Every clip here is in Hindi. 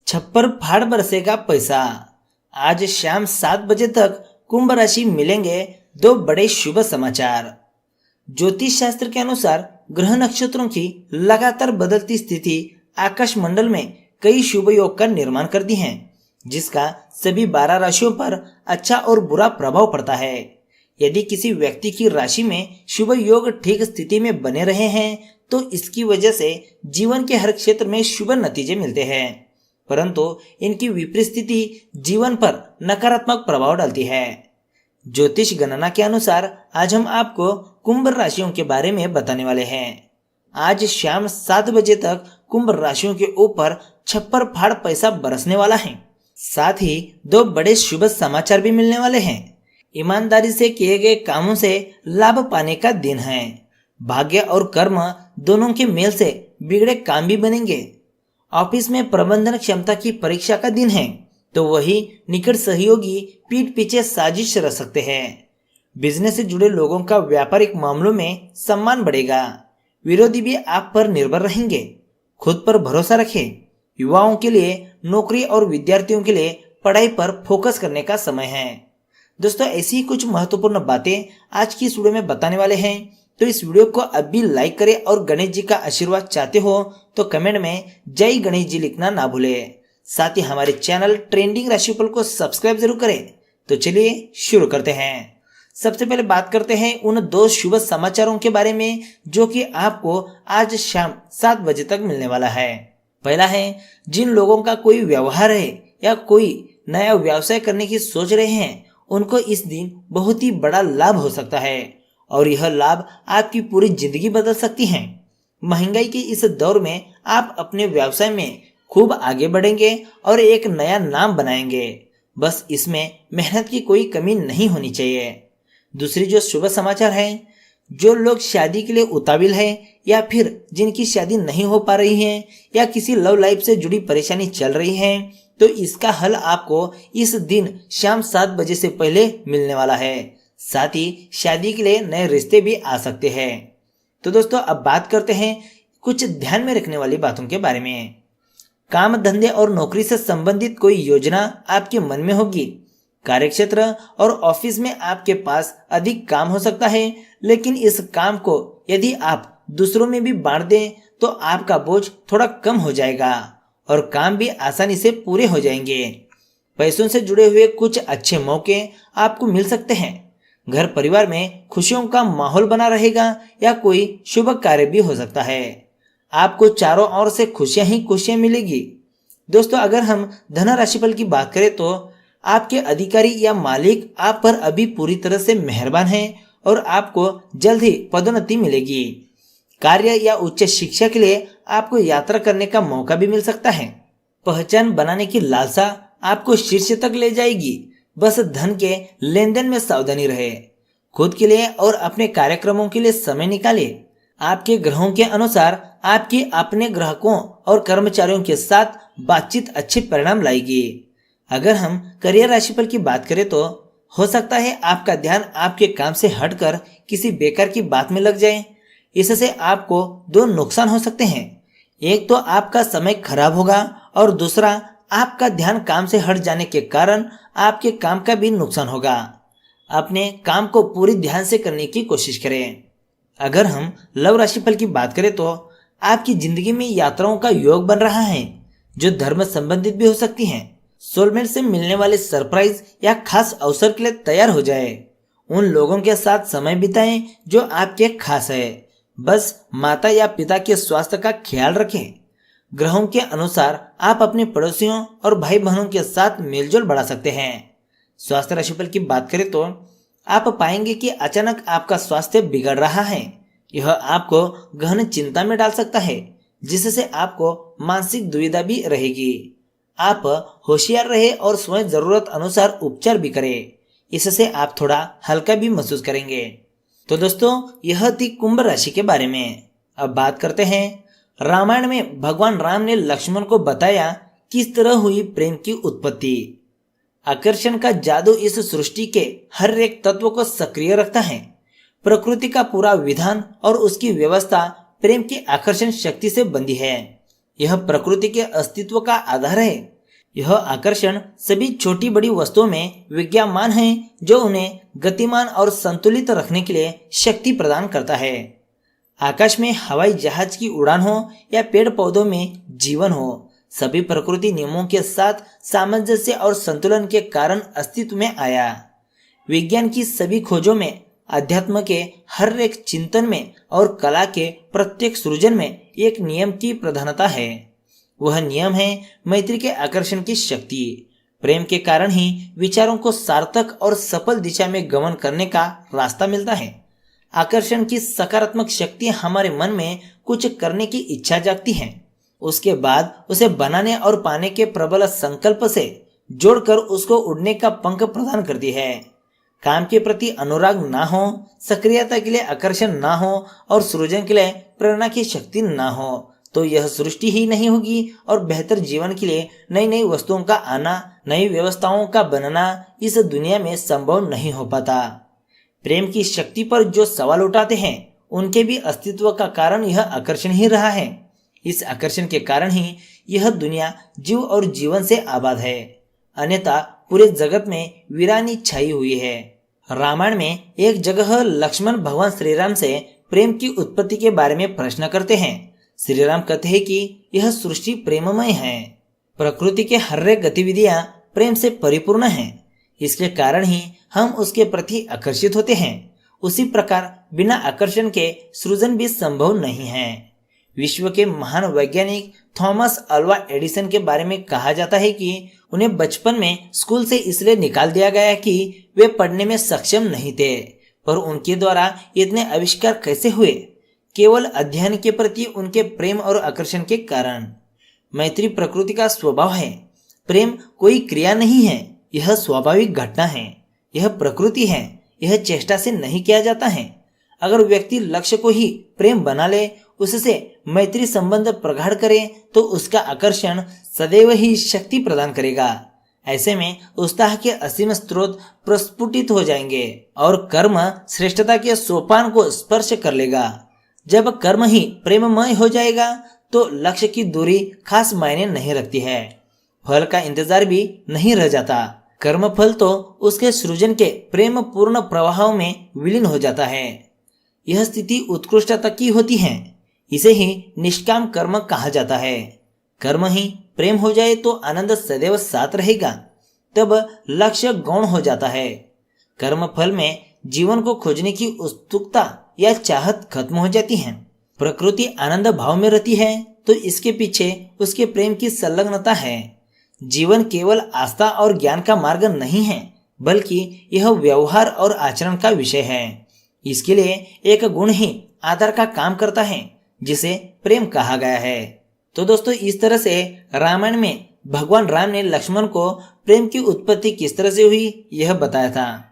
छप्पर फाड़ बरसेगा पैसा। आज शाम 7 बजे तक कुंभ राशि मिलेंगे दो बड़े शुभ समाचार। ज्योतिष शास्त्र के अनुसार ग्रह नक्षत्रों की लगातार बदलती स्थिति आकाश मंडल में कई शुभ योग का निर्माण करती हैं, जिसका सभी 12 राशियों पर अच्छा और बुरा प्रभाव पड़ता है। यदि किसी व्यक्ति की राशि में शुभ योग ठीक स्थिति में बने रहे हैं तो इसकी वजह से जीवन के हर क्षेत्र में शुभ नतीजे मिलते हैं, परंतु इनकी विपरीत स्थिति जीवन पर नकारात्मक प्रभाव डालती है। ज्योतिष गणना के अनुसार आज हम आपको कुंभ राशियों के बारे में बताने वाले हैं। आज शाम 7 बजे तक कुंभ राशियों के ऊपर छप्पर फाड़ पैसा बरसने वाला है। साथ ही दो बड़े शुभ समाचार भी मिलने वाले हैं। ईमानदारी से किए गए कामों से लाभ पाने का दिन है। भाग्य और कर्म दोनों के मेल से बिगड़े काम भी बनेंगे। ऑफिस में प्रबंधन क्षमता की परीक्षा का दिन है, तो वही निकट सहयोगी पीठ पीछे साजिश रच सकते हैं। बिजनेस से जुड़े लोगों का व्यापारिक मामलों में सम्मान बढ़ेगा। विरोधी भी आप पर निर्भर रहेंगे। खुद पर भरोसा रखें। युवाओं के लिए नौकरी और विद्यार्थियों के लिए पढ़ाई पर फोकस करने का समय है। दोस्तों, ऐसी ही कुछ महत्वपूर्ण बातें आज की इस वीडियो में बताने वाले हैं, तो इस वीडियो को अभी लाइक करें और गणेश जी का आशीर्वाद चाहते हो तो कमेंट में जय गणेश जी लिखना ना भूलें। साथ ही हमारे चैनल ट्रेंडिंग राशिफल को सब्सक्राइब जरूर करें। तो चलिए शुरू करते हैं। सबसे पहले बात करते हैं उन दो शुभ समाचारों के बारे में जो कि आपको आज शाम 7 बजे तक मिलने वाला है। पहला है, जिन लोगों का कोई व्यवहार है या कोई नया व्यवसाय करने की सोच रहे हैं उनको इस दिन बहुत ही बड़ा लाभ हो सकता है और यह लाभ आपकी पूरी जिंदगी बदल सकती है। महंगाई के इस दौर में आप अपने व्यवसाय में खूब आगे बढ़ेंगे और एक नया नाम बनाएंगे। बस इसमें मेहनत की कोई कमी नहीं होनी चाहिए। दूसरी जो शुभ समाचार है, जो लोग शादी के लिए उताविल है या फिर जिनकी शादी नहीं हो पा रही है या किसी लव लाइफ से जुड़ी परेशानी चल रही है, तो इसका हल आपको इस दिन शाम 7 बजे से पहले मिलने वाला है। साथ ही शादी के लिए नए रिश्ते भी आ सकते हैं। तो दोस्तों, अब बात करते हैं कुछ ध्यान में रखने वाली बातों के बारे में। काम धंधे और नौकरी से संबंधित कोई योजना आपके मन में होगी। कार्यक्षेत्र और ऑफिस में आपके पास अधिक काम हो सकता है, लेकिन इस काम को यदि आप दूसरों में भी बांट दें तो आपका बोझ थोड़ा कम हो जाएगा और काम भी आसानी से पूरे हो जाएंगे। पैसों से जुड़े हुए कुछ अच्छे मौके आपको मिल सकते हैं। घर परिवार में खुशियों का माहौल बना रहेगा या कोई शुभ कार्य भी हो सकता है। आपको चारों ओर से खुशियां ही खुशियां मिलेगी। दोस्तों, अगर हम धन राशिफल की बात करें तो आपके अधिकारी या मालिक आप पर अभी पूरी तरह से मेहरबान हैं और आपको जल्द ही पदोन्नति मिलेगी। कार्य या उच्च शिक्षा के लिए आपको यात्रा करने का मौका भी मिल सकता है। पहचान बनाने की लालसा आपको शीर्ष तक ले जाएगी। बस धन के लेन देन में सावधानी रहे। खुद के लिए और अपने कार्यक्रमों के लिए समय निकालिए। आपके ग्रहों के अनुसार आपकी अपने ग्राहकों और कर्मचारियों के साथ बातचीत अच्छे परिणाम लाएगी। अगर हम करियर राशिफल की बात करें तो हो सकता है आपका ध्यान आपके काम से हटकर किसी बेकार की बात में लग जाए। इससे आपको दो नुकसान हो सकते हैं। एक तो आपका समय खराब होगा और दूसरा आपका ध्यान काम से हट जाने के कारण आपके काम का भी नुकसान होगा। अपने काम को पूरी ध्यान से करने की कोशिश करें। अगर हम लव राशिफल की बात करें तो आपकी जिंदगी में यात्राओं का योग बन रहा है जो धर्म संबंधित भी हो सकती हैं। सोलमेट से मिलने वाले सरप्राइज या खास अवसर के लिए तैयार हो जाए। उन लोगों के साथ समय बिताएं जो आपके खास है। बस माता या पिता के स्वास्थ्य का ख्याल रखें। ग्रहों के अनुसार आप अपने पड़ोसियों और भाई बहनों के साथ मेलजोल बढ़ा सकते हैं। स्वास्थ्य राशिफल की बात करें तो आप पाएंगे कि अचानक आपका स्वास्थ्य बिगड़ रहा है। यह आपको गहन चिंता में डाल सकता है, जिससे आपको मानसिक दुविधा भी रहेगी। आप होशियार रहे और स्वयं जरूरत अनुसार उपचार भी करें। इससे आप थोड़ा हल्का भी महसूस करेंगे। तो दोस्तों, यह थी कुंभ राशि के बारे में। अब बात करते हैं रामायण में भगवान राम ने लक्ष्मण को बताया किस तरह हुई प्रेम की उत्पत्ति। आकर्षण का जादू इस सृष्टि के हर एक तत्व को सक्रिय रखता है। प्रकृति का पूरा विधान और उसकी व्यवस्था प्रेम की आकर्षण शक्ति से बंधी है। यह प्रकृति के अस्तित्व का आधार है। यह आकर्षण सभी छोटी बड़ी वस्तुओं में विद्यमान है जो उन्हें गतिमान और संतुलित रखने के लिए शक्ति प्रदान करता है। आकाश में हवाई जहाज की उड़ान हो या पेड़ पौधों में जीवन हो, सभी प्रकृति नियमों के साथ सामंजस्य और संतुलन के कारण अस्तित्व में आया। विज्ञान की सभी खोजों में, अध्यात्म के हर एक चिंतन में और कला के प्रत्येक सृजन में एक नियम की प्रधानता है। वह नियम है मैत्री के आकर्षण की शक्ति। प्रेम के कारण ही विचारों को सार्थक और सफल दिशा में गमन करने का रास्ता मिलता है। आकर्षण की सकारात्मक शक्ति हमारे मन में कुछ करने की इच्छा जागती है, उसके बाद उसे बनाने और पाने के प्रबल संकल्प से जोड़कर उसको उड़ने का पंख प्रदान करती है। काम के प्रति अनुराग ना हो, सक्रियता के लिए आकर्षण ना हो और सृजन के लिए प्रेरणा की शक्ति ना हो तो यह सृष्टि ही नहीं होगी और बेहतर जीवन के लिए नई नई वस्तुओं का आना, नई व्यवस्थाओं का बनना इस दुनिया में संभव नहीं हो पाता। प्रेम की शक्ति पर जो सवाल उठाते हैं उनके भी अस्तित्व का कारण यह आकर्षण ही रहा है। इस आकर्षण के कारण ही यह दुनिया जीव और जीवन से आबाद है, अन्यथा पूरे जगत में वीरानी छाई हुई है। रामायण में एक जगह लक्ष्मण भगवान श्री राम से प्रेम की उत्पत्ति के बारे में प्रश्न करते हैं। श्री राम कहते हैं कि यह सृष्टि प्रेममय है, प्रकृति के हर एक गतिविधियां प्रेम से परिपूर्ण हैं, इसके कारण ही हम उसके प्रति आकर्षित होते हैं। उसी प्रकार बिना आकर्षण के सृजन भी संभव नहीं है। विश्व के महान वैज्ञानिक थॉमस अल्वा एडिसन के बारे में कहा जाता है कि उन्हें बचपन में स्कूल से इसलिए निकाल दिया गया कि वे पढ़ने में सक्षम नहीं थे, पर उनके द्वारा इतने आविष्कार कैसे हुए? केवल अध्ययन के प्रति उनके प्रेम और आकर्षण के कारण। मैत्री प्रकृति का स्वभाव है। प्रेम कोई क्रिया नहीं है, यह स्वाभाविक घटना है, यह प्रकृति है, यह चेष्टा से नहीं किया जाता है। अगर व्यक्ति लक्ष्य को ही प्रेम बना ले, उससे मैत्री संबंध प्रगाढ़ करे तो उसका आकर्षण सदैव ही शक्ति प्रदान करेगा। ऐसे में उत्साह के असीम स्रोत प्रस्फुटित हो जाएंगे और कर्म श्रेष्ठता के सोपान को स्पर्श कर लेगा। जब कर्म ही प्रेममय हो जाएगा तो लक्ष्य की दूरी खास मायने नहीं रखती है, फल का इंतजार भी नहीं रह जाता। कर्म फल तो उसके सृजन के प्रेम पूर्ण प्रवाह में विलीन हो जाता है। यह स्थिति उत्कृष्टता की होती है, इसे ही निष्काम कर्म कहा जाता है। कर्म ही प्रेम हो जाए तो आनंद सदैव साथ रहेगा, तब लक्ष्य गौण हो जाता है। कर्म फल में जीवन को खोजने की उत्सुकता या चाहत खत्म हो जाती है। प्रकृति आनंद भाव में रहती है तो इसके पीछे उसके प्रेम की संलग्नता है। जीवन केवल आस्था और ज्ञान का मार्ग नहीं है, बल्कि यह व्यवहार और आचरण का विषय है। इसके लिए एक गुण ही आधार का काम करता है, जिसे प्रेम कहा गया है। तो दोस्तों, इस तरह से रामायण में भगवान राम ने लक्ष्मण को प्रेम की उत्पत्ति किस तरह से हुई यह बताया था।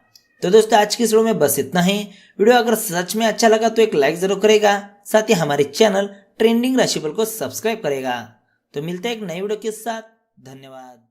तो दोस्तों, आज की इस वीडियो में बस इतना ही। वीडियो अगर सच में अच्छा लगा तो एक लाइक जरूर करेगा, साथ ही हमारे चैनल ट्रेंडिंग राशिफल को सब्सक्राइब करेगा। तो मिलते हैं एक नई वीडियो के साथ। धन्यवाद।